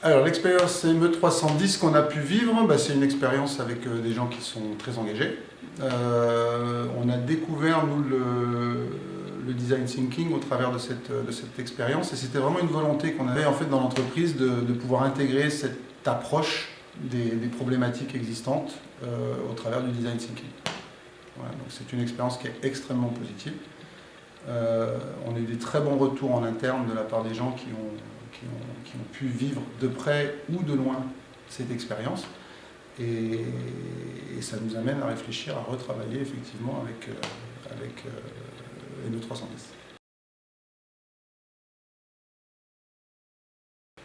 Alors l'expérience ME310 qu'on a pu vivre, c'est une expérience avec des gens qui sont très engagés. On a découvert, nous, le design thinking au travers de cette expérience, et c'était vraiment une volonté qu'on avait en fait dans l'entreprise de pouvoir intégrer cette approche des problématiques existantes au travers du design thinking. Voilà, donc c'est une expérience qui est extrêmement positive. On a eu des très bons retours en interne de la part des gens qui ont pu vivre de près ou de loin cette expérience. Et ça nous amène à réfléchir, à retravailler effectivement avec ME310.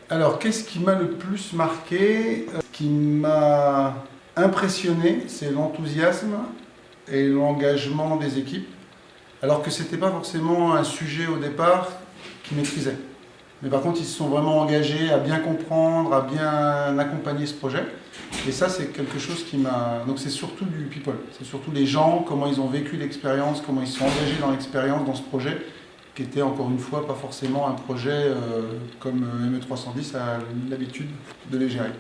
Alors, qu'est-ce qui m'a le plus marqué? Ce qui m'a impressionné, c'est l'enthousiasme et l'engagement des équipes, alors que ce n'était pas forcément un sujet au départ qu'ils maîtrisaient. Mais par contre, ils se sont vraiment engagés à bien comprendre, à bien accompagner ce projet. Et ça, c'est quelque chose qui m'a... Donc c'est surtout du people, c'est surtout les gens, comment ils ont vécu l'expérience, comment ils se sont engagés dans l'expérience, dans ce projet, qui était encore une fois pas forcément un projet comme ME310 a l'habitude de les gérer.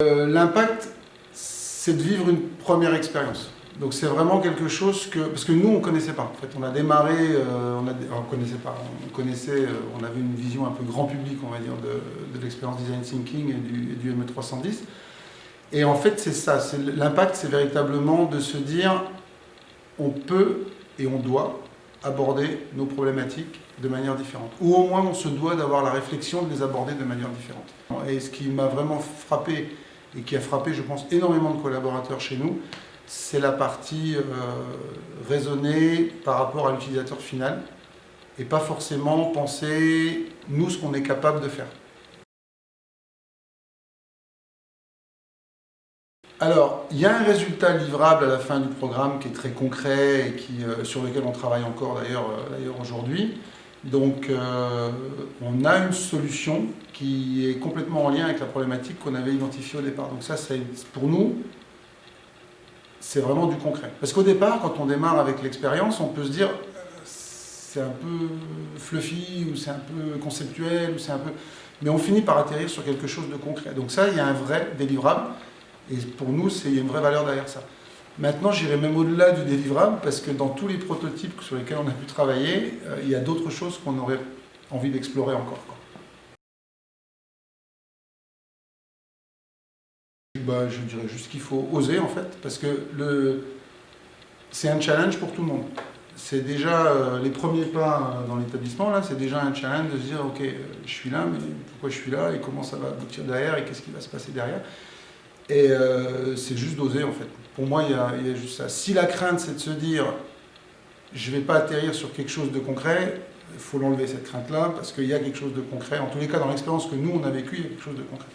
L'impact, c'est de vivre une première expérience. Donc c'est vraiment quelque chose que... Parce que nous, on ne connaissait pas. En fait, on a démarré, on connaissait pas. On avait une vision un peu grand public, on va dire, de l'expérience design thinking et du ME310. Et en fait, c'est ça. L'impact, c'est véritablement de se dire, on peut et on doit aborder nos problématiques de manière différente. Ou au moins, on se doit d'avoir la réflexion de les aborder de manière différente. Et ce qui m'a vraiment frappé, et qui a frappé, je pense, énormément de collaborateurs chez nous, c'est la partie raisonnée par rapport à l'utilisateur final et pas forcément penser, nous, ce qu'on est capable de faire. Alors, il y a un résultat livrable à la fin du programme qui est très concret et sur lequel on travaille encore d'ailleurs aujourd'hui. Donc, on a une solution qui est complètement en lien avec la problématique qu'on avait identifiée au départ. Donc ça, pour nous, c'est vraiment du concret. Parce qu'au départ, quand on démarre avec l'expérience, on peut se dire c'est un peu fluffy, ou c'est un peu conceptuel, ou c'est un peu... Mais on finit par atterrir sur quelque chose de concret. Donc ça, il y a un vrai délivrable, et pour nous, il y a une vraie valeur derrière ça. Maintenant, j'irai même au-delà du délivrable, parce que dans tous les prototypes sur lesquels on a pu travailler, il y a d'autres choses qu'on aurait envie d'explorer encore. Je dirais juste qu'il faut oser en fait, parce que c'est un challenge pour tout le monde. C'est déjà les premiers pas dans l'établissement, là, c'est déjà un challenge de se dire ok, je suis là, mais pourquoi je suis là, et comment ça va aboutir derrière, et qu'est-ce qui va se passer derrière. Et c'est juste d'oser en fait. Pour moi, il y a juste ça. Si la crainte c'est de se dire je ne vais pas atterrir sur quelque chose de concret, il faut l'enlever cette crainte-là, parce qu'il y a quelque chose de concret. En tous les cas, dans l'expérience que nous on a vécue, il y a quelque chose de concret.